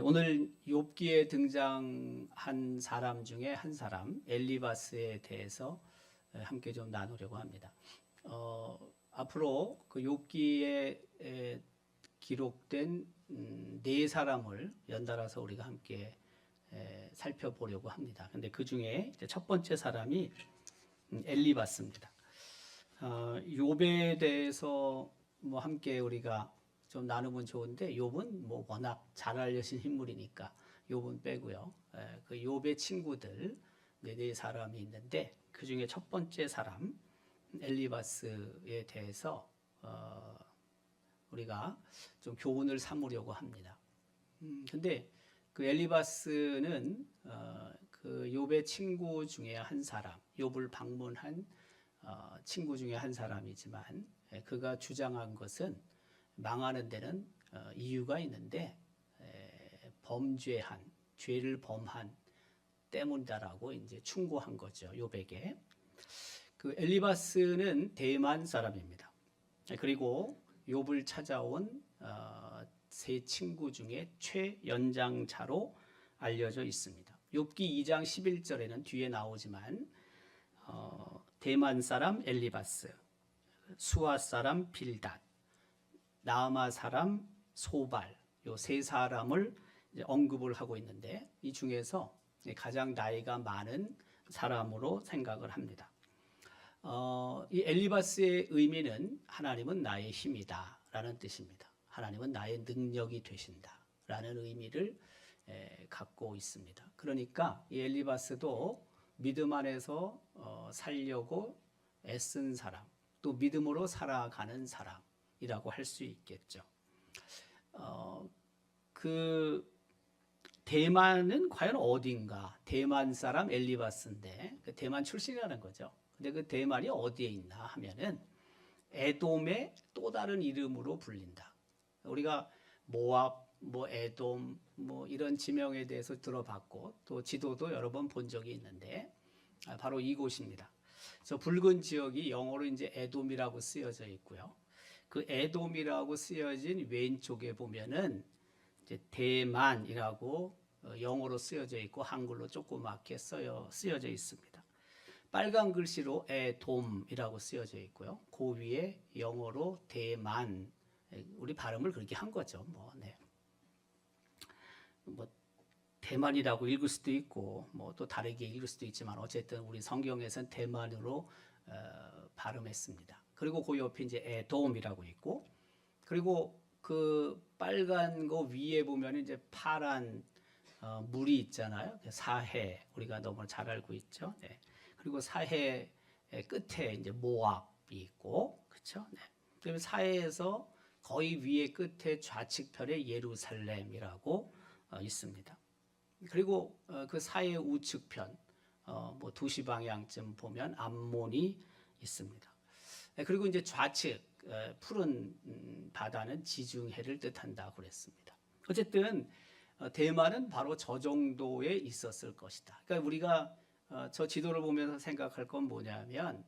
오늘 욥기에 등장한 사람 중에 한 사람 엘리바스에 대해서 함께 좀 나누려고 합니다. 앞으로 그 욥기에 기록된 네 사람을 연달아서 우리가 함께 살펴보려고 합니다. 근데 그 중에 첫 번째 사람이 엘리바스입니다. 욥에 대해서 뭐 함께 우리가 좀 나누면 좋은데 욥은 뭐 워낙 잘 알려진 인물이니까 욥은 빼고요. 그 욥의 친구들 네 사람이 있는데 그 중에 첫 번째 사람 엘리바스에 대해서 우리가 좀 교훈을 삼으려고 합니다. 근데 그 엘리바스는 그 욥의 친구 중에 한 사람, 욥을 방문한 친구 중에 한 사람이지만 그가 주장한 것은 망하는 데는 이유가 있는데 범죄한 죄를 범한 때문이다라고 이제 충고한 거죠. 욥에게. 그 엘리바스는 대만 사람입니다. 그리고 욥을 찾아온 세 친구 중에 최연장자로 알려져 있습니다. 욥기 2장 11절에는 뒤에 나오지만 대만 사람 엘리바스, 수아 사람 빌닷, 나아마 사람 소발, 요 세 사람을 언급을 하고 있는데 이 중에서 가장 나이가 많은 사람으로 생각을 합니다. 이 엘리바스의 의미는 하나님은 나의 힘이다 라는 뜻입니다. 하나님은 나의 능력이 되신다 라는 의미를 갖고 있습니다. 그러니까 이 엘리바스도 믿음 안에서 살려고 애쓴 사람, 또 믿음으로 살아가는 사람이라고 할 수 있겠죠. 그 대만은 과연 어딘가? 대만 사람 엘리바스인데 그 대만 출신이라는 거죠. 근데 그 대만이 어디에 있나 하면은 에돔의 또 다른 이름으로 불린다. 우리가 모압, 뭐 에돔, 뭐 이런 지명에 대해서 들어봤고 또 지도도 여러 번 본 적이 있는데 바로 이곳입니다. 그래서 붉은 지역이 영어로 이제 에돔이라고 쓰여져 있고요. 그 에돔이라고 쓰여진 왼쪽에 보면은 이제 대만이라고 영어로 쓰여져 있고 한글로 조그맣게 쓰여져 있습니다. 빨간 글씨로 에돔이라고 쓰여져 있고요. 그 위에 영어로 대만, 우리 발음을 그렇게 한 거죠. 뭐 대만이라고 읽을 수도 있고 뭐 또 다르게 읽을 수도 있지만 어쨌든 우리 성경에서는 대만으로 발음했습니다. 그리고 그 옆에 이제 에돔이라고 있고 그리고 그 빨간 거 위에 보면 이제 파란 물이 있잖아요. 사해 우리가 너무 잘 알고 있죠. 네. 그리고 사해 끝에 이제 모압이 있고 그렇죠. 네. 그다음에 사해에서 거의 위에 끝에 좌측편에 예루살렘이라고 있습니다. 그리고 그 사해 우측편 뭐 2시 방향쯤 보면 암몬이 있습니다. 그리고 이제 좌측 푸른 바다는 지중해를 뜻한다고 그랬습니다. 어쨌든 대만은 바로 저 정도에 있었을 것이다. 그러니까 우리가 저 지도를 보면서 생각할 건 뭐냐면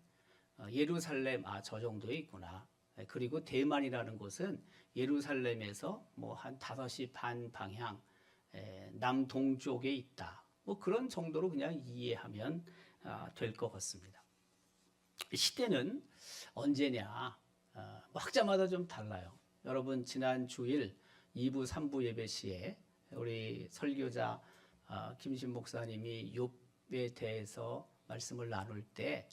예루살렘 저 정도에 있구나. 그리고 대만이라는 곳은 예루살렘에서 뭐 한 5시 반 방향 남동쪽에 있다. 뭐 그런 정도로 그냥 이해하면 될 것 같습니다. 시대는 언제냐? 뭐 학자마다 좀 달라요. 여러분 지난 주일 2부 3부 예배 시에 우리 설교자 김신 목사님이 욥에 대해서 말씀을 나눌 때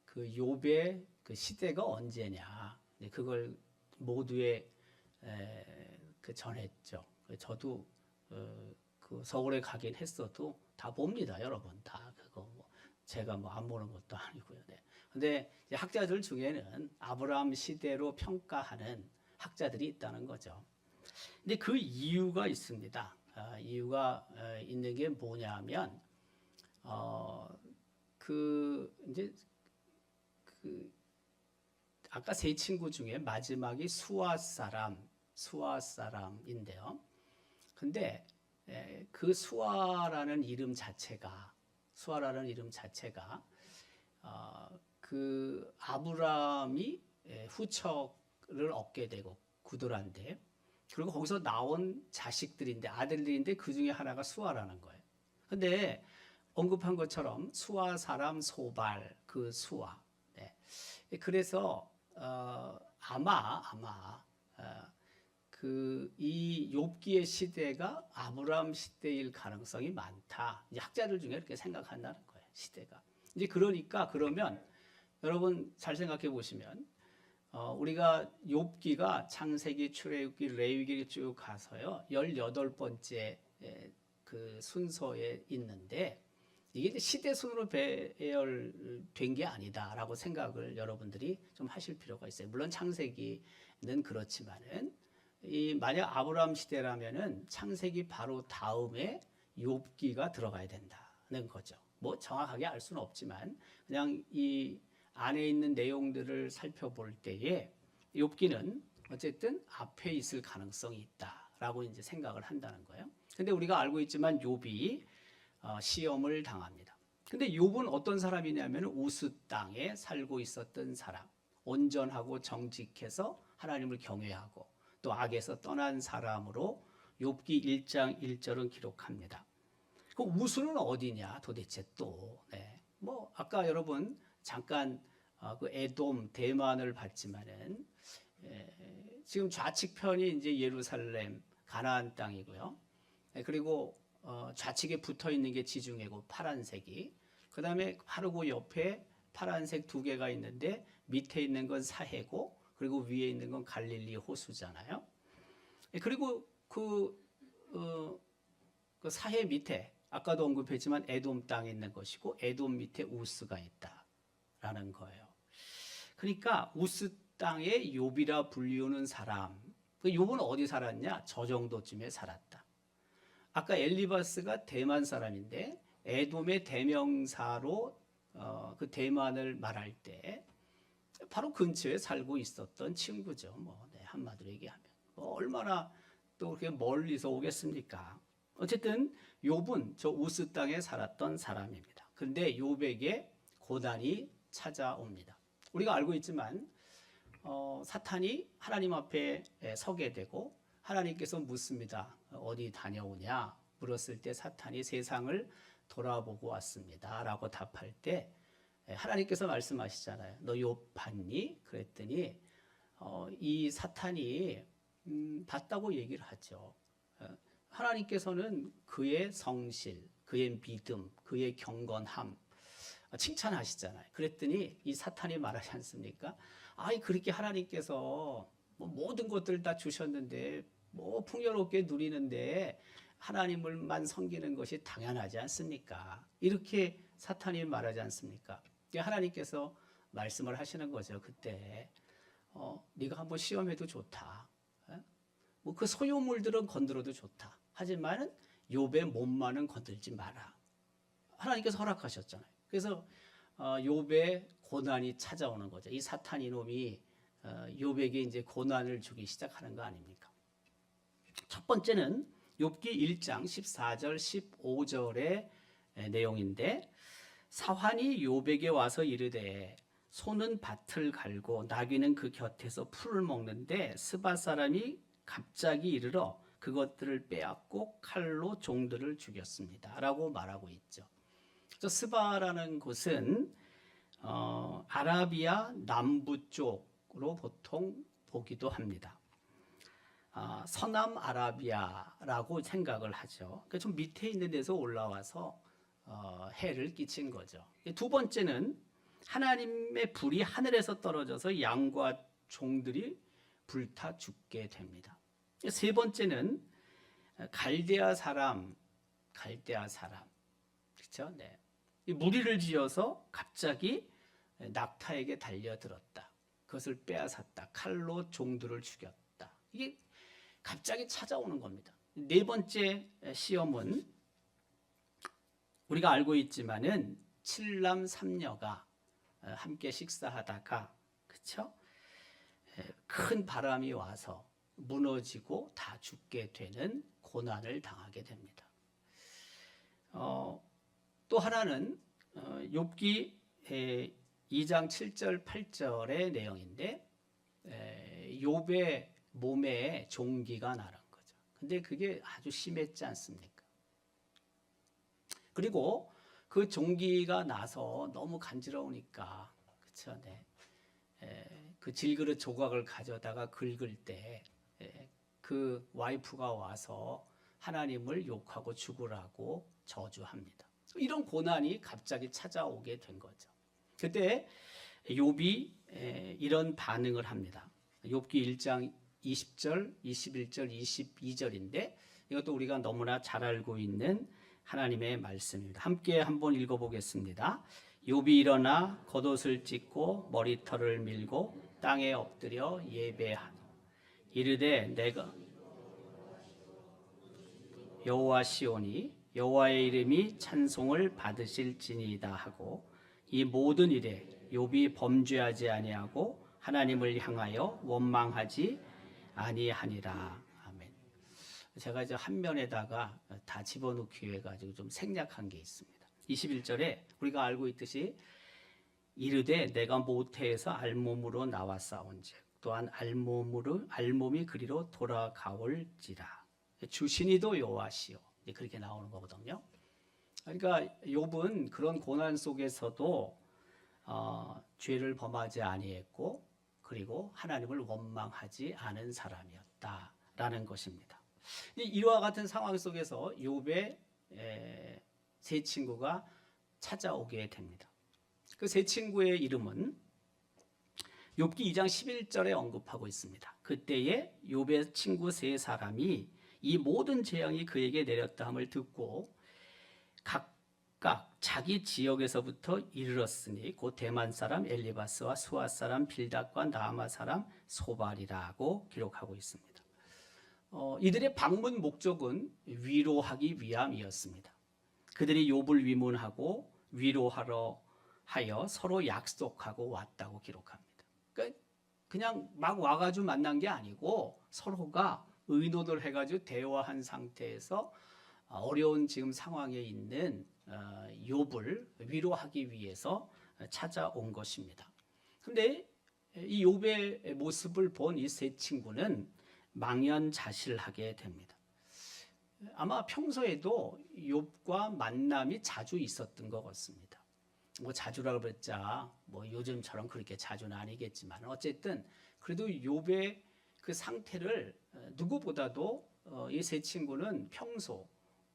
그 욥의 그 시대가 언제냐? 그걸 모두에 그 전했죠. 저도 그 서울에 가긴 했어도 다 봅니다, 여러분 다 그거 뭐 제가 뭐 안 보는 것도 아니고요. 네. 근데 학자들 중에는 아브라함 시대로 평가하는 학자들이 있다는 거죠. 근데 그 이유가 있습니다. 이유가 있는 게 뭐냐면 그 이제 그 아까 세 친구 중에 마지막이 수아 사람인데요. 근데 그 수아라는 이름 자체가 그 아브라함이 후척을 얻게 되고 구두란데 그리고 거기서 나온 자식들인데 아들들인데 그 중에 하나가 수아라는 거예요. 근데 언급한 것처럼 수아 사람 소발 그 수아. 네. 그래서 아마 그 이 욥기의 시대가 아브라함 시대일 가능성이 많다. 이제 학자들 중에 이렇게 생각한다는 거예요. 시대가. 이제 그러니까 그러면 여러분 잘 생각해 보시면 우리가 욥기가 창세기, 출애굽기, 레위기 쭉 가서요. 18번째 그 순서에 있는데 이게 이제 시대 순으로 배열된 게 아니다라고 생각을 여러분들이 좀 하실 필요가 있어요. 물론 창세기는 그렇지만은 이 만약 아브라함 시대라면은 창세기 바로 다음에 욥기가 들어가야 된다는 거죠. 뭐 정확하게 알 수는 없지만 그냥 이 안에 있는 내용들을 살펴볼 때에 욥기는 어쨌든 앞에 있을 가능성이 있다라고 이제 생각을 한다는 거예요. 근데 우리가 알고 있지만 욥이 시험을 당합니다. 근데 욥은 어떤 사람이냐면 우스 땅에 살고 있었던 사람, 온전하고 정직해서 하나님을 경외하고 또 악에서 떠난 사람으로 욥기 1장 1절은 기록합니다. 그 우스는 어디냐 도대체 또. 네. 뭐 아까 여러분 잠깐 그 에돔 대만을 봤지만은 지금 좌측편이 이제 예루살렘 가나안 땅이고요. 그리고 좌측에 붙어 있는 게 지중해고 파란색이. 그다음에 바로 그 옆에 파란색 두 개가 있는데 밑에 있는 건 사해고 그리고 위에 있는 건 갈릴리 호수잖아요. 그리고 그 사해 밑에 아까도 언급했지만 에돔 땅에 있는 것이고 에돔 밑에 우스가 있다라는 거예요. 그러니까 우스 땅에 욥이라 불리우는 사람. 욥은 어디 살았냐? 저 정도쯤에 살았다. 아까 엘리바스가 대만 사람인데 에돔의 대명사로 그 대만을 말할 때 바로 근처에 살고 있었던 친구죠. 뭐 네, 한마디로 얘기하면 뭐 얼마나 또 그렇게 멀리서 오겠습니까? 어쨌든 욥은 저 우스 땅에 살았던 사람입니다. 그런데 욥에게 고난이 찾아옵니다. 우리가 알고 있지만 사탄이 하나님 앞에 서게 되고 하나님께서 묻습니다. 어디 다녀오냐? 물었을 때 사탄이 세상을 돌아보고 왔습니다. 라고 답할 때 하나님께서 말씀하시잖아요. 너 욥 봤니? 그랬더니 이 사탄이 봤다고 얘기를 하죠. 하나님께서는 그의 성실, 그의 믿음, 그의 경건함 칭찬하시잖아요. 그랬더니 이 사탄이 말하지 않습니까? 아이 그렇게 하나님께서 뭐 모든 것들 다 주셨는데 뭐 풍요롭게 누리는데 하나님을만 섬기는 것이 당연하지 않습니까? 이렇게 사탄이 말하지 않습니까? 하나님께서 말씀을 하시는 거죠. 그때 네가 한번 시험해도 좋다. 뭐 그 소유물들은 건드려도 좋다. 하지만 욥의 몸만은 건들지 마라. 하나님께서 허락하셨잖아요. 그래서 욥의 고난이 찾아오는 거죠. 이 사탄 이놈이 욥에게 이제 고난을 주기 시작하는 거 아닙니까? 첫 번째는 욥기 1장 14절 15절의 내용인데 사환이 욥에게 와서 이르되 소는 밭을 갈고 나귀는 그 곁에서 풀을 먹는데 스바 사람이 갑자기 이르러 그것들을 빼앗고 칼로 종들을 죽였습니다. 라고 말하고 있죠. 스바라는 곳은 아라비아 남부 쪽으로 보통 보기도 합니다. 서남 아라비아라고 생각을 하죠. 그러니까 좀 밑에 있는 데서 올라와서 해를 끼친 거죠. 두 번째는 하나님의 불이 하늘에서 떨어져서 양과 종들이 불타 죽게 됩니다. 세 번째는 갈대아 사람, 그렇죠? 네. 무리를 지어서 갑자기 낙타에게 달려들었다. 그것을 빼앗았다. 칼로 종들을 죽였다. 이게 갑자기 찾아오는 겁니다. 네 번째 시험은 우리가 알고 있지만은 칠남 삼녀가 함께 식사하다가 그렇죠? 큰 바람이 와서 무너지고 다 죽게 되는 고난을 당하게 됩니다. 또 하나는 욥기 2장 7절 8절의 내용인데 욥의 몸에 종기가 나는 거죠. 근데 그게 아주 심했지 않습니까? 그리고 그 종기가 나서 너무 간지러우니까, 그쵸? 네. 그 질그릇 조각을 가져다가 긁을 때 그 와이프가 와서 하나님을 욕하고 죽으라고 저주합니다. 이런 고난이 갑자기 찾아오게 된 거죠. 그때 욥이 이런 반응을 합니다. 욥기 1장 20절, 21절, 22절인데 이것도 우리가 너무나 잘 알고 있는 하나님의 말씀입니다. 함께 한번 읽어보겠습니다. 욥이 일어나 겉옷을 찢고 머리털을 밀고 땅에 엎드려 예배하노. 이르되 내가 여호와시오니 여호와의 이름이 찬송을 받으실지니이다 하고 이 모든 일에 욥이 범죄하지 아니하고 하나님을 향하여 원망하지 아니하니라. 아멘. 제가 이제 한 면에다가 다 집어넣기 위해 가지고 좀 생략한 게 있습니다. 21절에 우리가 알고 있듯이 이르되 내가 모태에서 알몸으로 나왔사온즉 또한 알몸이 그리로 돌아가올지라. 주신이도 여호와시오. 그렇게 나오는 거거든요. 그러니까 욥은 그런 고난 속에서도 죄를 범하지 아니했고 그리고 하나님을 원망하지 않은 사람이었다라는 것입니다. 이와 같은 상황 속에서 욥의 세 친구가 찾아오게 됩니다. 그 세 친구의 이름은 욥기 2장 11절에 언급하고 있습니다. 그때에 욥의 친구 세 사람이 이 모든 재앙이 그에게 내렸다 함을 듣고 각각 자기 지역에서부터 이르렀으니 곧 대만 사람 엘리바스와 수아 사람 빌닷과 나아마 사람 소발이라고 기록하고 있습니다. 이들의 방문 목적은 위로하기 위함이었습니다. 그들이 욥을 위문하고 위로하러 하여 서로 약속하고 왔다고 기록합니다. 그러니까 그냥 막 와가지고 만난 게 아니고 서로가 의논을 해가지고 대화한 상태에서 어려운 지금 상황에 있는 욥을 위로하기 위해서 찾아온 것입니다. 그런데 이 욥의 모습을 본 이 세 친구는 망연자실하게 됩니다. 아마 평소에도 욥과 만남이 자주 있었던 것 같습니다. 뭐 자주라고 그랬자 뭐 요즘처럼 그렇게 자주는 아니겠지만 어쨌든 그래도 욥의 그 상태를 누구보다도 이 세 친구는 평소에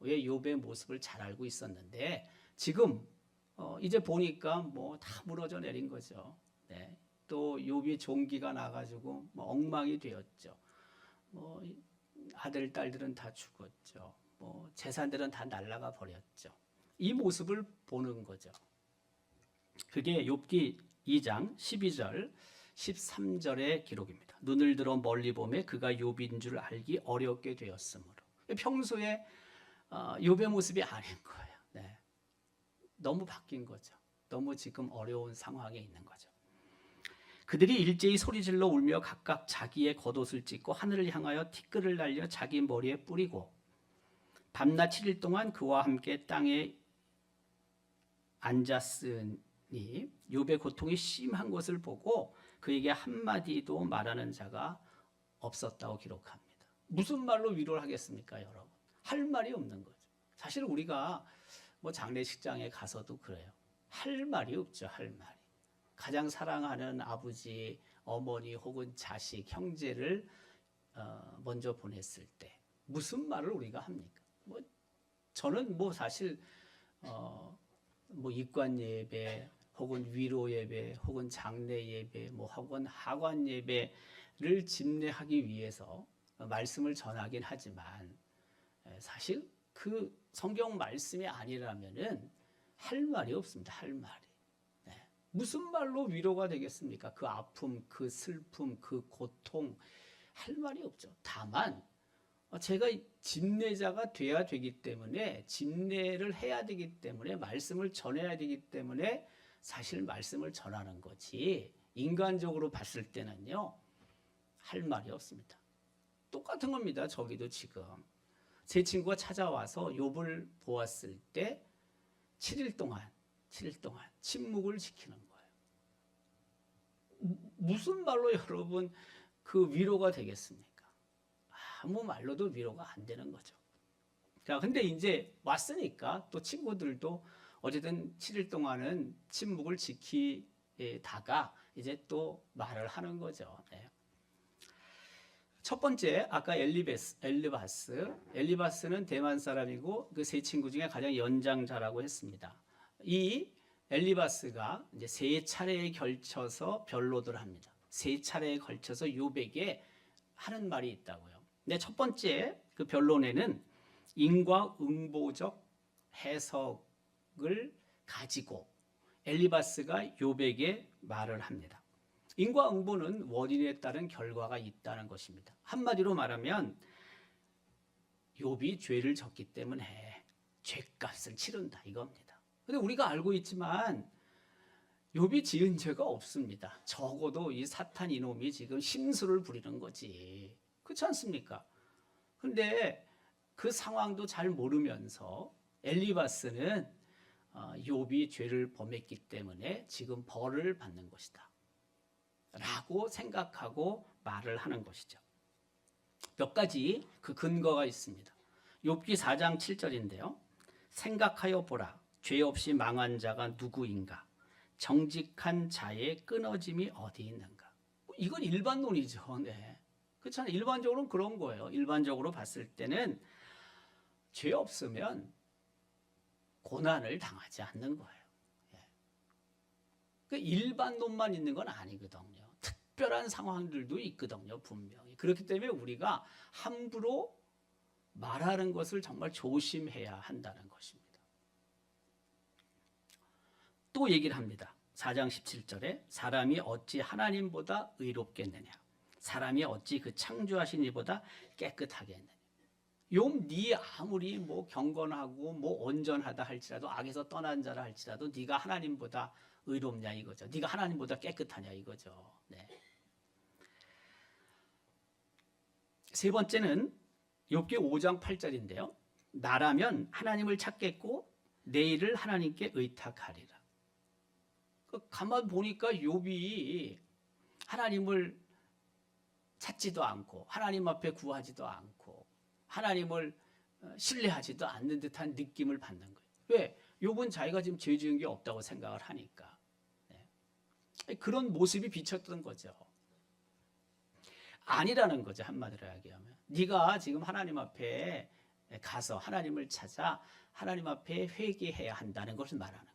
욥의 모습을 잘 알고 있었는데 지금 이제 보니까 뭐 다 무너져 내린 거죠. 네. 또 욥이 종기가 나가지고 뭐 엉망이 되었죠. 뭐 아들 딸들은 다 죽었죠. 뭐 재산들은 다 날아가 버렸죠. 이 모습을 보는 거죠. 그게 욥기 2장 12절 13절의 기록입니다. 눈을 들어 멀리 보매 그가 욥인 줄 알기 어렵게 되었으므로. 평소에 욥의 모습이 아닌 거예요. 네. 너무 바뀐 거죠. 너무 지금 어려운 상황에 있는 거죠. 그들이 일제히 소리질러 울며 각각 자기의 겉옷을 찢고 하늘을 향하여 티끌을 날려 자기 머리에 뿌리고 밤낮 7일 동안 그와 함께 땅에 앉았으니 욥의 고통이 심한 것을 보고 그에게 한마디도 말하는 자가 없었다고 기록합니다. 무슨 말로 위로를 하겠습니까, 여러분? 할 말이 없는 거죠. 사실 우리가 뭐 장례식장에 가서도 그래요. 할 말이 없죠, 할 말이. 가장 사랑하는 아버지, 어머니 혹은 자식, 형제를 먼저 보냈을 때 무슨 말을 우리가 합니까? 뭐 저는 뭐 사실 뭐 입관 예배 혹은 위로 예배 혹은 장례 예배 뭐 혹은 하관 예배를 집례하기 위해서 말씀을 전하긴 하지만 사실 그 성경 말씀이 아니라면은 할 말이 없습니다. 할 말이. 네. 무슨 말로 위로가 되겠습니까? 그 아픔, 그 슬픔, 그 고통 할 말이 없죠. 다만 제가 집례자가 돼야 되기 때문에 집례를 해야 되기 때문에 말씀을 전해야 되기 때문에 사실 말씀을 전하는 거지 인간적으로 봤을 때는요 할 말이 없습니다. 똑같은 겁니다. 저기도 지금 제 친구가 찾아와서 욥을 보았을 때 7일 동안 침묵을 지키는 거예요. 무슨 말로 여러분 그 위로가 되겠습니까? 아무 말로도 위로가 안 되는 거죠. 자, 근데 이제 왔으니까 또 친구들도 어쨌든 7일 동안은 침묵을 지키다가 이제 또 말을 하는 거죠. 네. 첫 번째, 아까 엘리바스는 대만 사람이고 그 세 친구 중에 가장 연장자라고 했습니다. 이 엘리바스가 이제 세 차례에 걸쳐서 변론을 합니다. 세 차례에 걸쳐서 욥에게 하는 말이 있다고요. 근데 첫 번째 그 변론에는 인과응보적 해석을 가지고 엘리바스가 욥에게 말을 합니다. 인과응보는 원인에 따른 결과가 있다는 것입니다. 한마디로 말하면 욥이 죄를 졌기 때문에 죄값을 치른다 이겁니다. 근데 우리가 알고 있지만 욥이 지은 죄가 없습니다. 적어도 이 사탄 이놈이 지금 심술을 부리는 거지. 그렇지 않습니까? 근데 그 상황도 잘 모르면서 엘리바스는 욥이 죄를 범했기 때문에 지금 벌을 받는 것이다 라고 생각하고 말을 하는 것이죠. 몇 가지 그 근거가 있습니다. 욥기 4장 7절인데요. 생각하여 보라. 죄 없이 망한 자가 누구인가? 정직한 자의 끊어짐이 어디 있는가? 이건 일반론이죠. 네. 그렇잖아요. 일반적으로는 그런 거예요. 일반적으로 봤을 때는 죄 없으면 고난을 당하지 않는 거예요. 그 일반론만 있는 건 아니거든요. 특별한 상황들도 있거든요, 분명히. 그렇기 때문에 우리가 함부로 말하는 것을 정말 조심해야 한다는 것입니다. 또 얘기를 합니다. 4장 17절에 사람이 어찌 하나님보다 의롭겠느냐? 사람이 어찌 그 창조하신 이보다 깨끗하겠느냐? 욥 네 아무리 뭐 경건하고 뭐 온전하다 할지라도 악에서 떠난 자라 할지라도 네가 하나님보다 의롭냐 이거죠. 네가 하나님보다 깨끗하냐 이거죠. 네. 세 번째는 욥기 5장 8절인데요. 나라면 하나님을 찾겠고 내 일을 하나님께 의탁하리라. 가만 보니까 욥이 하나님을 찾지도 않고 하나님 앞에 구하지도 않고 하나님을 신뢰하지도 않는 듯한 느낌을 받는 거예요. 왜? 욥은 자기가 지금 죄 지은 게 없다고 생각을 하니까. 네. 그런 모습이 비쳤던 거죠. 아니라는 거죠. 한마디로 이야기하면. 네가 지금 하나님 앞에 가서 하나님을 찾아 하나님 앞에 회개해야 한다는 것을 말하는 거죠.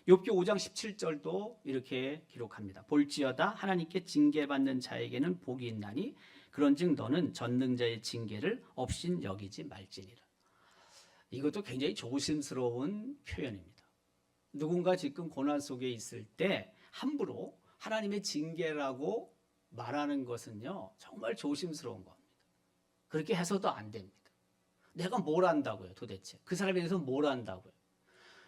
욥기 5장 17절도 이렇게 기록합니다. 볼지어다 하나님께 징계받는 자에게는 복이 있나니 그런즉 너는 전능자의 징계를 없인 여기지 말지니라. 이것도 굉장히 조심스러운 표현입니다. 누군가 지금 고난 속에 있을 때 함부로 하나님의 징계라고 말하는 것은요 정말 조심스러운 겁니다. 그렇게 해서도 안 됩니다. 내가 뭘 안다고요 도대체? 그 사람에 대해서 뭘 안다고요?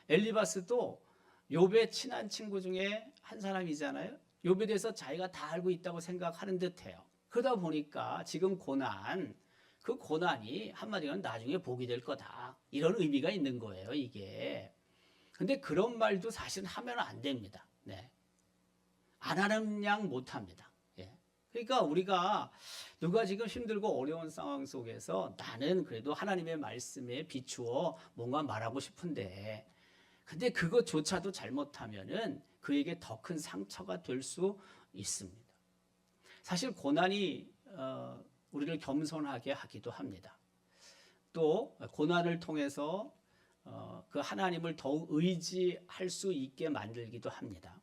엘리바스도 욥의 친한 친구 중에 한 사람이잖아요. 욥에 대해서 자기가 다 알고 있다고 생각하는 듯해요. 그러다 보니까 지금 그 고난이 한마디로 나중에 복이 될 거다. 이런 의미가 있는 거예요, 이게. 근데 그런 말도 사실은 하면 안 됩니다. 네. 안 하는 양 못 합니다. 예. 그러니까 우리가 누가 지금 힘들고 어려운 상황 속에서 나는 그래도 하나님의 말씀에 비추어 뭔가 말하고 싶은데 근데 그것조차도 잘못하면은 그에게 더 큰 상처가 될 수 있습니다. 사실 고난이 우리를 겸손하게 하기도 합니다. 또 고난을 통해서 그 하나님을 더욱 의지할 수 있게 만들기도 합니다.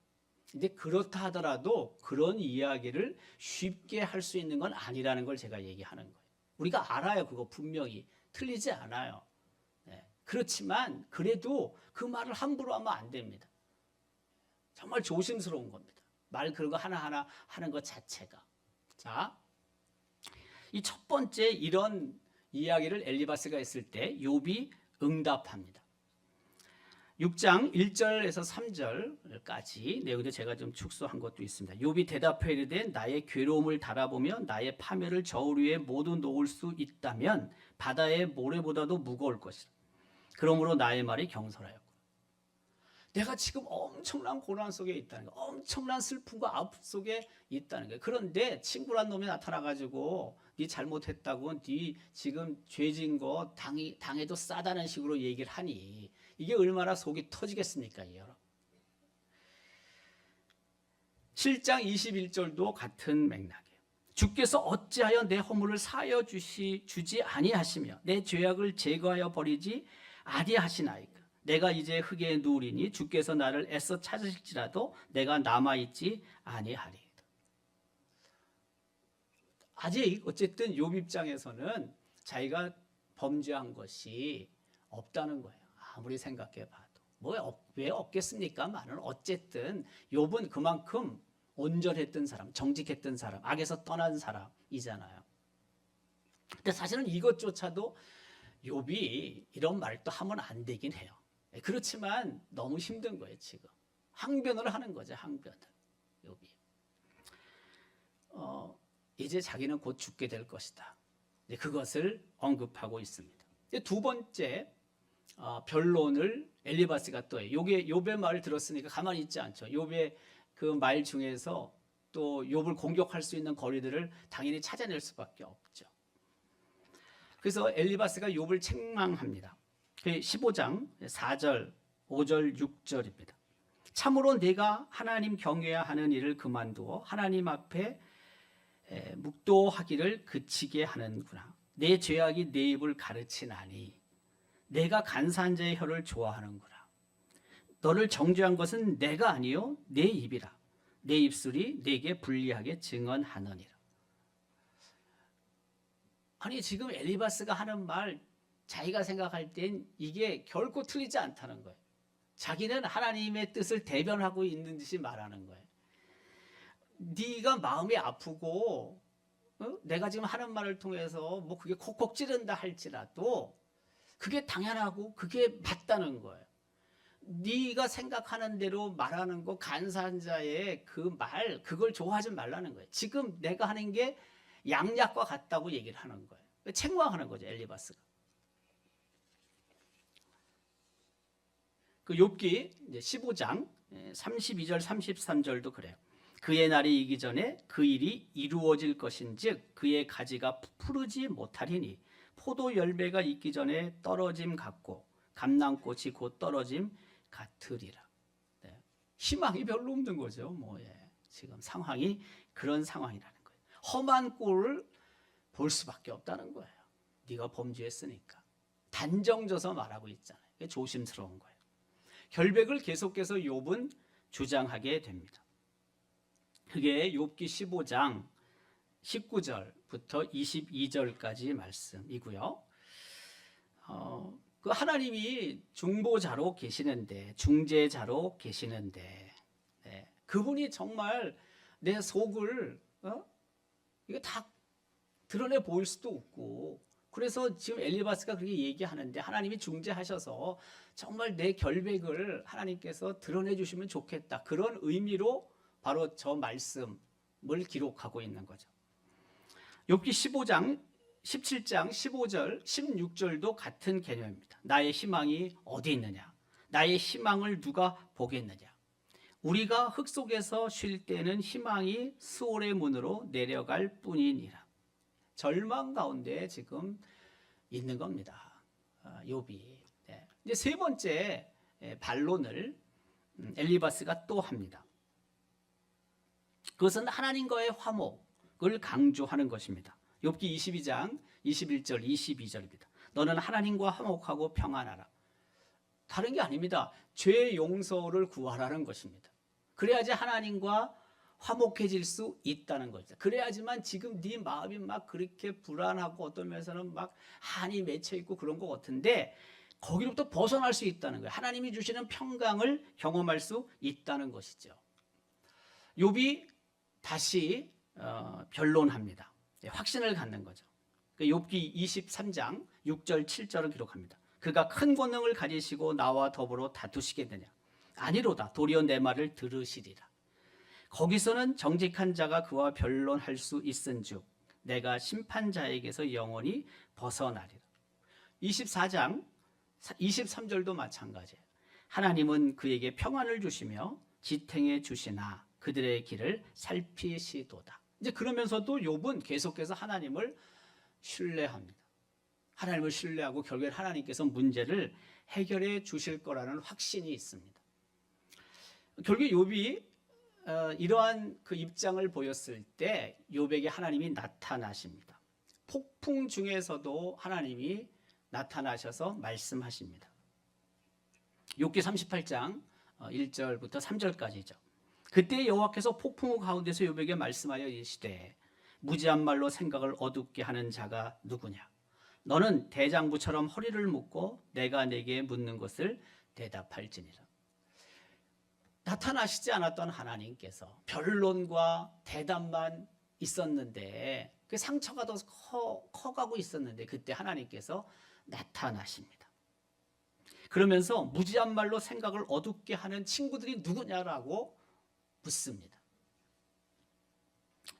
근데 그렇다 하더라도 그런 이야기를 쉽게 할 수 있는 건 아니라는 걸 제가 얘기하는 거예요. 우리가 알아요. 그거 분명히 틀리지 않아요. 네. 그렇지만 그래도 그 말을 함부로 하면 안 됩니다. 정말 조심스러운 겁니다. 말 그런 거 하나하나 하는 것 자체가. 자, 이 첫 번째 이런 이야기를 엘리바스가 했을 때 욥이 응답합니다. 6장 1절에서 3절까지 내용도 제가 좀 축소한 것도 있습니다. 욥이 대답해 이르되 나의 괴로움을 달아보며 나의 파멸을 저울 위에 모두 놓을 수 있다면 바다의 모래보다도 무거울 것이라. 그러므로 나의 말이 경솔하였고. 내가 지금 엄청난 고난 속에 있다는 거예요. 엄청난 슬픔과 아픔 속에 있다는 거예요. 그런데 친구란 놈이 나타나가지고 네 잘못했다고, 네 지금 죄진 거 당해도 싸다는 식으로 얘기를 하니 이게 얼마나 속이 터지겠습니까, 여러분. 7장 21절도 같은 맥락이에요. 주께서 어찌하여 내 허물을 사하여 주지 아니하시며 내 죄악을 제거하여 버리지 아니하시나이까. 내가 이제 흙에 누우리니 주께서 나를 애써 찾으실지라도 내가 남아있지 아니하리이다. 아직 어쨌든 욥 입장에서는 자기가 범죄한 것이 없다는 거예요. 아무리 생각해 봐도. 왜 없겠습니까만은 어쨌든 욥은 그만큼 온전했던 사람, 정직했던 사람, 악에서 떠난 사람이잖아요. 근데 사실은 이것조차도 욥이 이런 말을 또 하면 안 되긴 해요. 그렇지만 너무 힘든 거예요, 지금. 항변을 하는 거죠, 항변을. 욥이. 이제 자기는 곧 죽게 될 것이다. 그것을 언급하고 있습니다. 두 번째 변론을 엘리바스가 또 해요. 욥의 말을 들었으니까 가만히 있지 않죠. 욥의 그 말 중에서 또 욥을 공격할 수 있는 거리들을 당연히 찾아낼 수밖에 없죠. 그래서 엘리바스가 욥을 책망합니다. 15장 4절, 5절, 6절입니다. 참으로 내가 하나님 경외해야 하는 일을 그만두어 하나님 앞에 묵도하기를 그치게 하는구나. 내 죄악이 내 입을 가르치나니 내가 간사한 자의 혀를 좋아하는구나. 너를 정죄한 것은 내가 아니요 내 입이라. 내 입술이 내게 불리하게 증언하느니라. 아니 지금 엘리바스가 하는 말, 자기가 생각할 땐 이게 결코 틀리지 않다는 거예요. 자기는 하나님의 뜻을 대변하고 있는 듯이 말하는 거예요. 네가 마음이 아프고 내가 지금 하는 말을 통해서 뭐 그게 콕콕 찌른다 할지라도 그게 당연하고 그게 맞다는 거예요. 네가 생각하는 대로 말하는 거, 간사한 자의 그 말, 그걸 좋아하지 말라는 거예요. 지금 내가 하는 게 양약과 같다고 얘기를 하는 거예요. 책망하는 거죠, 엘리바스가. 그 욥기 15장 32절 33절도 그래요. 그의 날이 이기 전에 그 일이 이루어질 것인즉 그의 가지가 푸르지 못하리니 포도 열매가 있기 전에 떨어짐 같고 감람꽃이 곧 떨어짐 같으리라. 네. 희망이 별로 없는 거죠. 지금 상황이 그런 상황이라는 거예요. 험한 꼴을 볼 수밖에 없다는 거예요. 네가 범죄했으니까. 단정져서 말하고 있잖아요. 조심스러운 거예요. 결백을 계속해서 욥은 주장하게 됩니다. 그게 욥기 15장 19절부터 22절까지 말씀이고요. 그 하나님이 중보자로 계시는데, 중재자로 계시는데, 그분이 정말 내 속을 이거 다 드러내 보일 수도 없고, 그래서 지금 엘리바스가 그렇게 얘기하는데 하나님이 중재하셔서 정말 내 결백을 하나님께서 드러내 주시면 좋겠다. 그런 의미로 바로 저 말씀을 기록하고 있는 거죠. 욥기 15장, 17장, 15절, 16절도 같은 개념입니다. 나의 희망이 어디 있느냐? 나의 희망을 누가 보겠느냐? 우리가 흙 속에서 쉴 때는 희망이 스올의 문으로 내려갈 뿐이니라. 절망 가운데 지금 있는 겁니다. 욥이. 이제 세 번째 반론을 엘리바스가 또 합니다. 그것은 하나님과의 화목을 강조하는 것입니다. 욥기 22장 21절 22절입니다. 너는 하나님과 화목하고 평안하라. 다른 게 아닙니다. 죄 용서를 구하라는 것입니다. 그래야지 하나님과 화목해질 수 있다는 거죠. 그래야지만 지금 네 마음이 막 그렇게 불안하고 어떤 면에서는 막 한이 맺혀 있고 그런 것 같은데 거기로부터 벗어날 수 있다는 거예요. 하나님이 주시는 평강을 경험할 수 있다는 것이죠. 욥이 다시 변론합니다. 확신을 갖는 거죠. 욥기 23장 6절 7절을 기록합니다. 그가 큰 권능을 가지시고 나와 더불어 다투시겠느냐? 아니로다. 도리어 내 말을 들으시리라. 거기서는 정직한 자가 그와 변론할 수 있은즉 내가 심판자에게서 영원히 벗어나리라. 24장 23절도 마찬가지예요. 하나님은 그에게 평안을 주시며 지탱해 주시나 그들의 길을 살피시도다. 이제 그러면서도 욥은 계속해서 하나님을 신뢰합니다. 하나님을 신뢰하고 결국에 하나님께서 문제를 해결해 주실 거라는 확신이 있습니다. 결국 욥이 이러한 그 입장을 보였을 때 욥에게 하나님이 나타나십니다. 폭풍 중에서도 하나님이 나타나셔서 말씀하십니다. 욥기 38장 1절부터 3절까지죠. 그때 여호와께서 폭풍우 가운데서 욥에게 말씀하여 이르시되 무지한 말로 생각을 어둡게 하는 자가 누구냐? 너는 대장부처럼 허리를 묶고 내가 내게 묻는 것을 대답할지니라. 나타나시지 않았던 하나님께서 변론과 대답만 있었는데 그 상처가 더 커가고 있었는데 그때 하나님께서 나타나십니다. 그러면서 무지한 말로 생각을 어둡게 하는 친구들이 누구냐라고 묻습니다.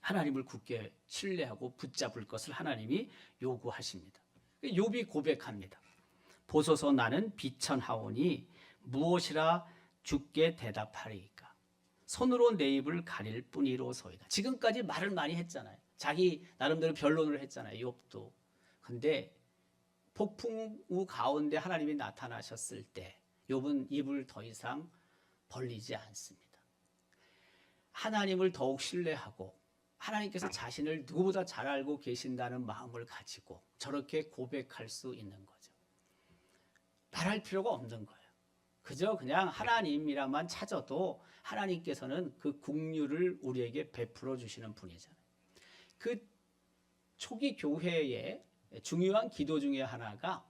하나님을 굳게 신뢰하고 붙잡을 것을 하나님이 요구하십니다. 욥이 고백합니다. 보소서 나는 비천하오니 무엇이라 주께 대답하리이까. 손으로 내 입을 가릴 뿐이로소이다. 지금까지 말을 많이 했잖아요. 자기 나름대로 변론을 했잖아요. 욥도. 근데 폭풍우 가운데 하나님이 나타나셨을 때 욥은 입을 더 이상 벌리지 않습니다. 하나님을 더욱 신뢰하고 하나님께서 자신을 누구보다 잘 알고 계신다는 마음을 가지고 저렇게 고백할 수 있는 거죠. 말할 필요가 없는 거예요. 그저 그냥 하나님이라만 찾아도 하나님께서는 그 긍휼을 우리에게 베풀어 주시는 분이잖아요. 그 초기 교회의 중요한 기도 중에 하나가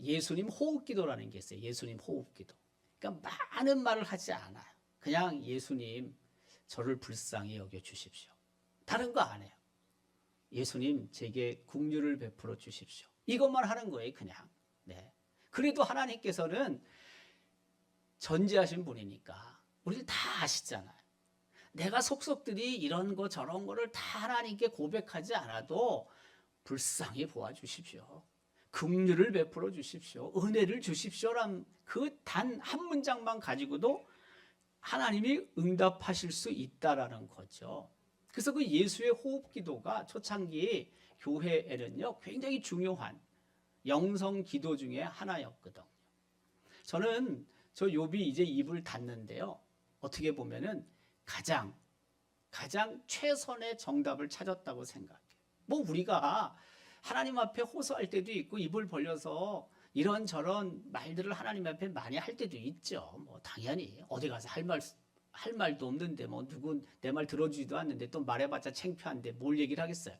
예수님 호흡기도라는 게 있어요. 예수님 호흡기도. 그러니까 많은 말을 하지 않아요. 그냥 예수님 저를 불쌍히 여겨 주십시오. 다른 거 안 해요. 예수님 제게 긍휼을 베풀어 주십시오. 이것만 하는 거예요. 그냥. 네. 그래도 하나님께서는 전지하신 분이니까 우리를 다 아시잖아요. 내가 속속들이 이런 거 저런 거를 다 하나님께 고백하지 않아도 불쌍히 보아주십시오. 긍휼을 베풀어 주십시오. 은혜를 주십시오란 그 단 한 문장만 가지고도 하나님이 응답하실 수 있다라는 거죠. 그래서 그 예수의 호흡 기도가 초창기 교회에는요 굉장히 중요한 영성 기도 중에 하나였거든요. 저는 저 욥이 이제 입을 닫는데요. 어떻게 보면은 가장 최선의 정답을 찾았다고 생각해요. 뭐 우리가 하나님 앞에 호소할 때도 있고 입을 벌려서 이런저런 말들을 하나님 앞에 많이 할 때도 있죠. 뭐 당연히 어디 가서 할 말도 없는데 뭐 누군 내 말 들어주지도 않는데 또 말해봤자 창피한데 뭘 얘기를 하겠어요.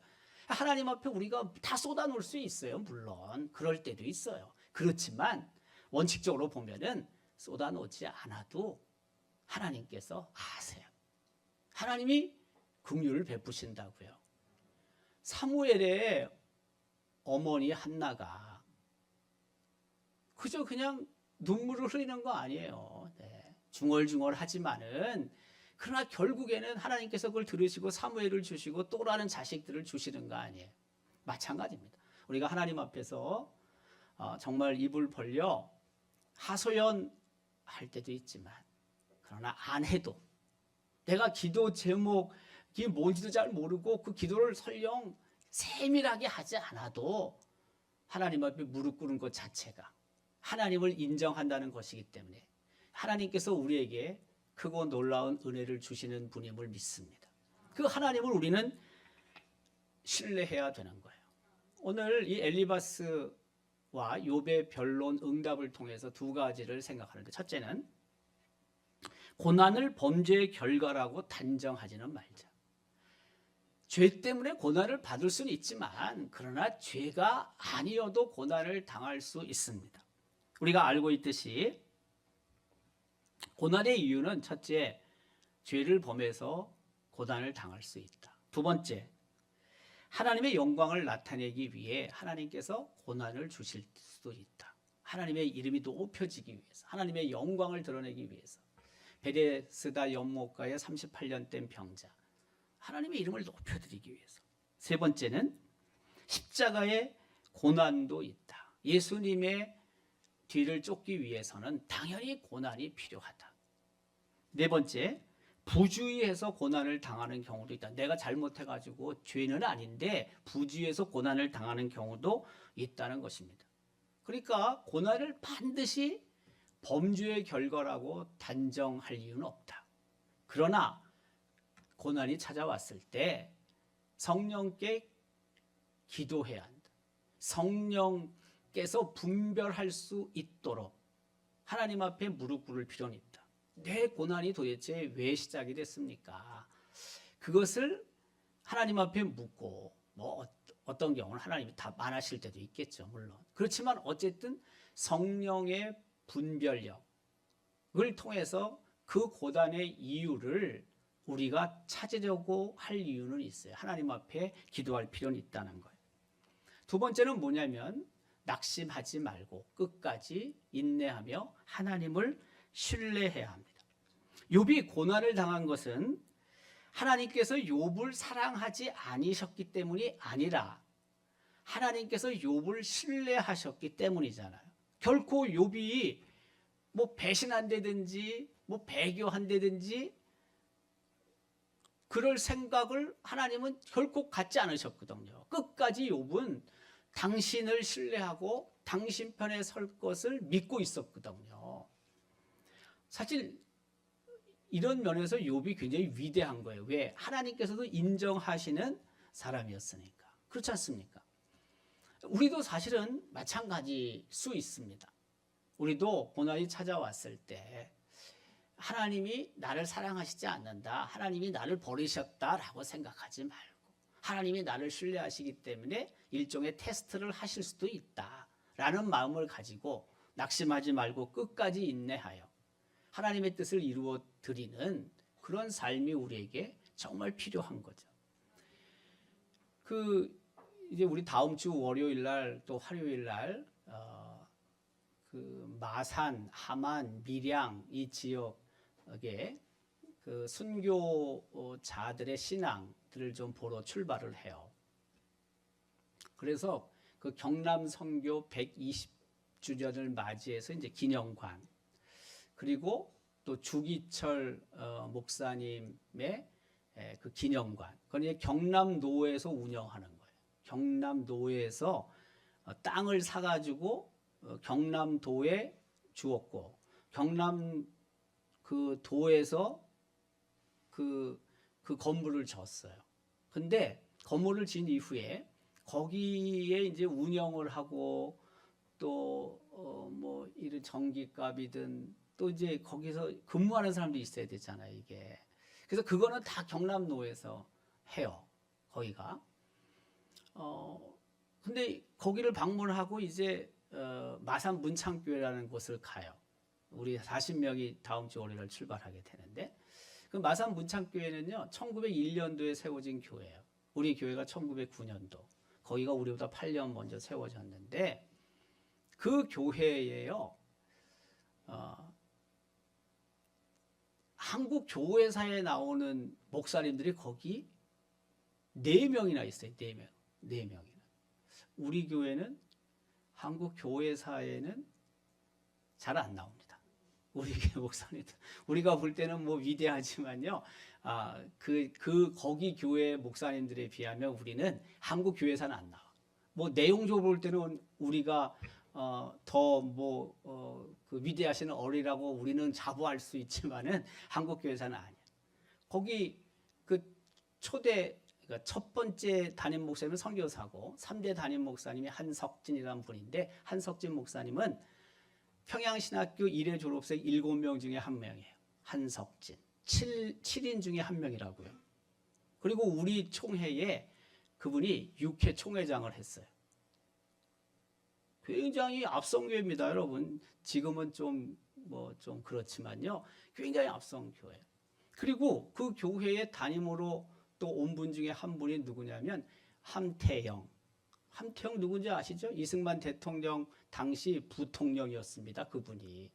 하나님 앞에 우리가 다 쏟아놓을 수 있어요. 물론 그럴 때도 있어요. 그렇지만 원칙적으로 보면은 쏟아놓지 않아도 하나님께서 아세요. 하나님이 긍휼을 베푸신다고요. 사무엘의 어머니 한나가 그저 그냥 눈물을 흘리는 거 아니에요. 네. 중얼중얼하지만은 그러나 결국에는 하나님께서 그걸 들으시고 사무엘을 주시고 또라는 자식들을 주시는 거 아니에요. 마찬가지입니다. 우리가 하나님 앞에서 정말 입을 벌려 하소연할 때도 있지만 그러나 안 해도 내가 기도 제목이 뭔지도 잘 모르고 그 기도를 설령 세밀하게 하지 않아도 하나님 앞에 무릎 꿇은 것 자체가 하나님을 인정한다는 것이기 때문에 하나님께서 우리에게 크고 놀라운 은혜를 주시는 분임을 믿습니다. 그 하나님을 우리는 신뢰해야 되는 거예요. 오늘 이 엘리바스와 욥의 변론 응답을 통해서 두 가지를 생각하는데 첫째는 고난을 범죄의 결과라고 단정하지는 말자. 죄 때문에 고난을 받을 수는 있지만 그러나 죄가 아니어도 고난을 당할 수 있습니다. 우리가 알고 있듯이 고난의 이유는 첫째, 죄를 범해서 고난을 당할 수 있다. 두 번째, 하나님의 영광을 나타내기 위해 하나님께서 고난을 주실 수도 있다. 하나님의 이름이 높여지기 위해서, 하나님의 영광을 드러내기 위해서. 베데스다 연못가에 38년 된 병자, 하나님의 이름을 높여드리기 위해서. 세 번째는 십자가의 고난도 있다. 예수님의 뒤를 쫓기 위해서는 당연히 고난이 필요하다. 네 번째, 부주의해서 고난을 당하는 경우도 있다. 내가 잘못해가지고 죄는 아닌데 부주의해서 고난을 당하는 경우도 있다는 것입니다. 그러니까 고난을 반드시 범죄의 결과라고 단정할 이유는 없다. 그러나 고난이 찾아왔을 때 성령께 기도해야 한다. 성령께서 분별할 수 있도록 하나님 앞에 무릎 꿇을 필요는 있다. 내 고난이 도대체 왜 시작이 됐습니까? 그것을 하나님 앞에 묻고 뭐 어떤 경우는 하나님이 다 말하실 때도 있겠죠. 물론. 그렇지만 어쨌든 성령의 분별력을 통해서 그 고난의 이유를 우리가 찾으려고 할 이유는 있어요. 하나님 앞에 기도할 필요는 있다는 거예요. 두 번째는 뭐냐면 낙심하지 말고 끝까지 인내하며 하나님을 신뢰해야 합니다. 욥이 고난을 당한 것은 하나님께서 욥을 사랑하지 않으셨기 때문이 아니라 하나님께서 욥을 신뢰하셨기 때문이잖아요. 결코 욥이 뭐 배신한다든지 뭐 배교한다든지 그럴 생각을 하나님은 결코 갖지 않으셨거든요. 끝까지 욥은 당신을 신뢰하고 당신 편에 설 것을 믿고 있었거든요. 사실 이런 면에서 욥이 굉장히 위대한 거예요. 왜? 하나님께서도 인정하시는 사람이었으니까. 그렇지 않습니까? 우리도 사실은 마찬가지일 수 있습니다. 우리도 고난이 찾아왔을 때 하나님이 나를 사랑하시지 않는다, 하나님이 나를 버리셨다라고 생각하지 말고 하나님이 나를 신뢰하시기 때문에 일종의 테스트를 하실 수도 있다라는 마음을 가지고 낙심하지 말고 끝까지 인내하여 하나님의 뜻을 이루어 드리는 그런 삶이 우리에게 정말 필요한 거죠. 이제 우리 다음 주 월요일 날 또 화요일 날 마산, 함안, 밀양 이 지역에 그 순교자들의 신앙들을 좀 보러 출발을 해요. 그래서 그 경남 선교 120주년을 맞이해서 이제 기념관, 그리고 또 주기철 목사님의 그 기념관, 그건 이제 경남노회에서 운영하는 거예요. 경남노회에서 땅을 사가지고 경남도에 주었고, 경남 그 도에서 그 건물을 졌어요. 근데 건물을 진 이후에 거기에 이제 운영을 하고 또 뭐 이런 전기값이든 또 이제 거기서 근무하는 사람도 있어야 되잖아요, 이게. 그래서 그거는 다 경남노에서 해요, 거기가. 근데 거기를 방문하고 이제 마산 문창교회라는 곳을 가요. 우리 40명이 다음 주 월요일 출발하게 되는데, 그 마산 문창교회는요 1901년도에 세워진 교회예요. 우리 교회가 1909년도, 거기가 우리보다 8년 먼저 세워졌는데, 그 교회에요 한국 교회사에 나오는 목사님들이 거기 4명이나 있어요. 4명이나. 우리 교회는 한국 교회사에는 잘 안 나옵니다. 우리 교회 목사님들. 우리가 볼 때는 뭐 위대하지만요. 거기 교회 목사님들에 비하면 우리는 한국 교회사는 안 나와. 뭐 내용적으로 볼 때는 우리가 그 위대하신 어리라고 우리는 자부할 수 있지만은 한국 교회사는 아니야. 거기 그 그러니까 첫 번째 담임 목사님은 선교사고 3대 담임 목사님이 한석진이라는 분인데, 한석진 목사님은 평양신학교 1회 졸업생 7명 중에 1명이에요. 한석진. 7인 중에 1명이라고요. 그리고 우리 총회에 그분이 6회 총회장을 했어요. 굉장히 앞선교회입니다, 여러분. 지금은 좀 그렇지만요. 굉장히 앞선 교회. 그리고 그 교회의 담임으로 또 온 분 중에 한 분이 누구냐면 함태영. 함태영 누군지 아시죠? 이승만 대통령 당시 부통령이었습니다. 그분이.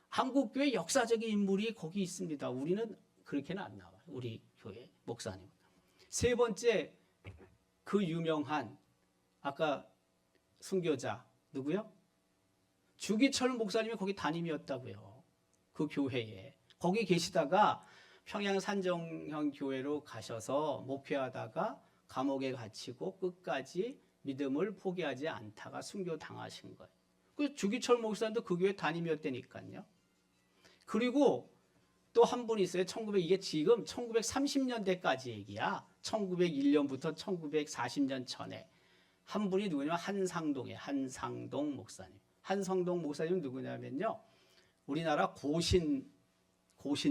한국교회 역사적인 인물이 거기 있습니다. 우리는 그렇게는 안 나와요. 우리 교회 목사님. 세 번째, 그 유명한 아까 순교자 누구요? 주기철 목사님이 거기 담임이었다고요. 그 교회에. 거기 계시다가 평양 산정형 교회로 가셔서 목회하다가 감옥에 갇히고 끝까지 믿음을 포기하지 않다가 순교 당하신 거예요. 그 주기철 목사님도 그 교회 담임이었다니까요. 그리고 또 한 분이 있어요. 이게 지금 1930년대까지 얘기야. 1901년부터 1940년 전에 한 분이 누구냐면 한상동 목사님. 한상동 목사님은 누구냐면요, 우리나라 고신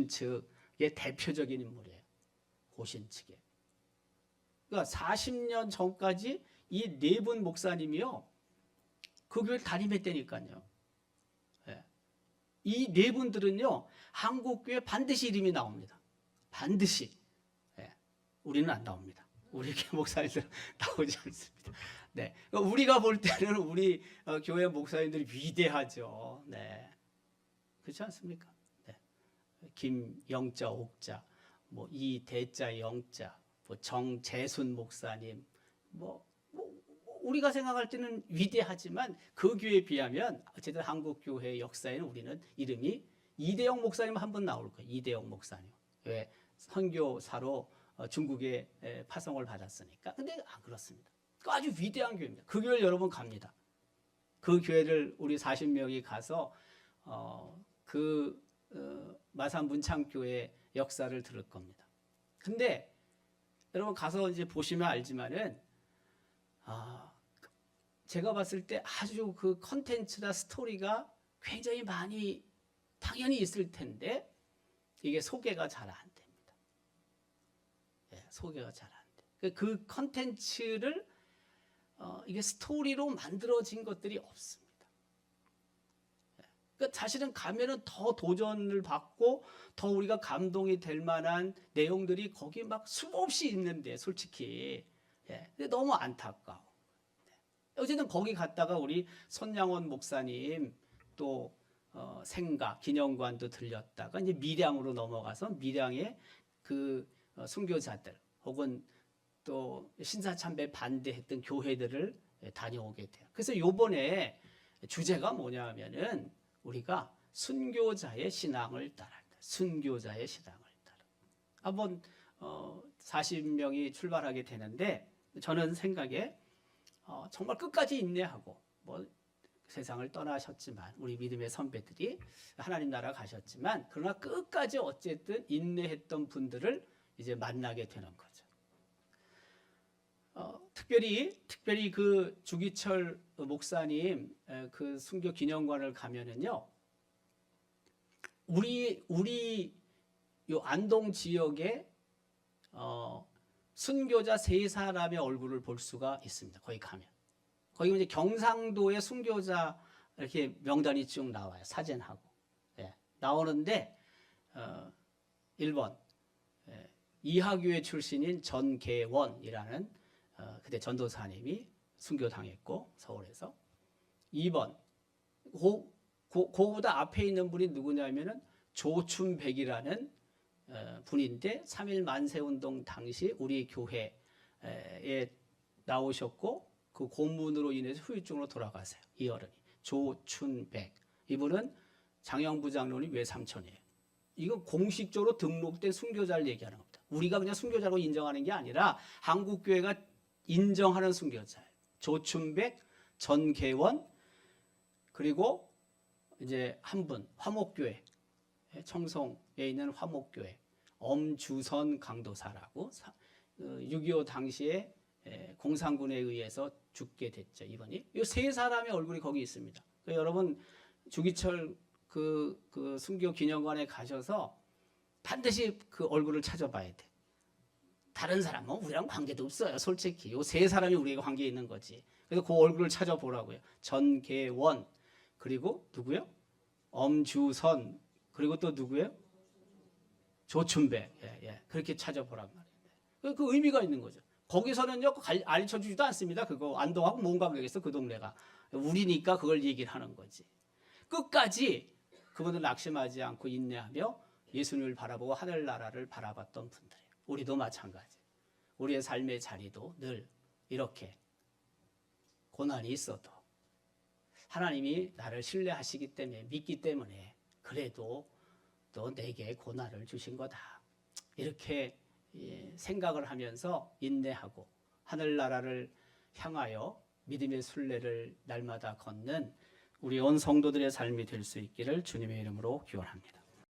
측의 대표적인 인물이에요. 고신 측에. 그러니까 40년 전까지 이 네 분 목사님이요, 그 교회를 담임했다니까요. 예. 이 네 분들은요, 한국교회 반드시 이름이 나옵니다. 반드시. 예. 우리는 안 나옵니다. 우리 교회 목사님들은 나오지 않습니다. 네. 그러니까 우리가 볼 때는 우리 교회 목사님들이 위대하죠. 네. 그렇지 않습니까? 네. 김영자, 옥자, 뭐 이대자, 영자, 뭐 정재순 목사님, 우리가 생각할 때는 위대하지만 그 교회에 비하면 어쨌든 한국 교회 역사에는 우리는 이름이 이대영 목사님 한 분 나올 거예요. 이대영 목사님. 왜? 선교사로 중국에 파송을 받았으니까. 근데 안 그렇습니다. 아주 위대한 교회입니다. 그 교회를 여러분 갑니다. 그 교회를 우리 40명이 가서 마산 문창교회 역사를 들을 겁니다. 근데 여러분 가서 이제 보시면 알지만은 제가 봤을 때 아주 그 컨텐츠나 스토리가 굉장히 많이 당연히 있을 텐데 이게 소개가 잘 안 됩니다. 예, 소개가 잘 안 돼. 그 컨텐츠를 이게 스토리로 만들어진 것들이 없습니다. 예, 그러니까 사실은 가면은 더 도전을 받고 더 우리가 감동이 될 만한 내용들이 거기 막 수없이 있는데 솔직히 근데 너무 안타까워. 어쨌든 거기 갔다가 우리 손양원 목사님 또 생가 기념관도 들렸다가 이제 밀양으로 넘어가서 밀양의 그 순교자들 혹은 또 신사참배 반대했던 교회들을 다녀오게 돼요. 그래서 요번에 주제가 뭐냐면은 우리가 순교자의 신앙을 따른다. 순교자의 신앙을 따른다. 한번 40명이 출발하게 되는데 저는 생각에 정말 끝까지 인내하고 세상을 떠나셨지만 우리 믿음의 선배들이 하나님 나라 가셨지만 그러나 끝까지 어쨌든 인내했던 분들을 이제 만나게 되는 거죠. 특별히 그 주기철 목사님 그 순교 기념관을 가면은요, 우리 요 안동 지역에 순교자 3사람의 얼굴을 볼 수가 있습니다. 거기 가면. 거기 이제 경상도의 순교자 이렇게 명단이 쭉 나와요. 사진하고. 나오는데, 1번, 이하교회 출신인 전계원이라는 그때 전도사님이 순교당했고, 서울에서. 2번, 그보다 앞에 있는 분이 누구냐면은 조춘백이라는 분인데 3.1 만세운동 당시 우리 교회에 나오셨고 그 고문으로 인해서 후유증으로 돌아가세요. 이 어른이 조춘백. 이분은 장영부 장로님 외삼촌이에요. 이건 공식적으로 등록된 순교자를 얘기하는 겁니다. 우리가 그냥 순교자로 인정하는 게 아니라 한국교회가 인정하는 순교자예요. 조춘백, 전계원, 그리고 이제 한 분 화목교회 청송에 있는 화목교회 엄주선 강도사라고 6.25 당시에 공산군에 의해서 죽게 됐죠. 이분이. 이 3사람의 얼굴이 거기 있습니다. 그러니까 여러분 주기철 그 순교 기념관에 가셔서 반드시 그 얼굴을 찾아봐야 돼. 다른 사람은 우리랑 관계도 없어요. 솔직히 이 3사람이 우리에게 관계 있는 거지. 그래서 그 얼굴을 찾아보라고요. 전계원, 그리고 누구요? 엄주선, 그리고 또 누구예요? 조춘백. 그렇게 찾아보란 말이에요. 그 의미가 있는 거죠. 거기서는요, 알려주지도 않습니다. 그거 안동하고 뭔 관계겠어, 그 동네가. 우리니까 그걸 얘기를 하는 거지. 끝까지 그분들 낙심하지 않고 인내하며 예수님을 바라보고 하늘나라를 바라봤던 분들이에요. 우리도 마찬가지. 우리의 삶의 자리도 늘 이렇게 고난이 있어도 하나님이 나를 신뢰하시기 때문에 믿기 때문에 그래도 또 내게 고난을 주신 거다. 이렇게 생각을 하면서 인내하고 하늘나라를 향하여 믿음의 순례를 날마다 걷는 우리 온 성도들의 삶이 될 수 있기를 주님의 이름으로 기원합니다.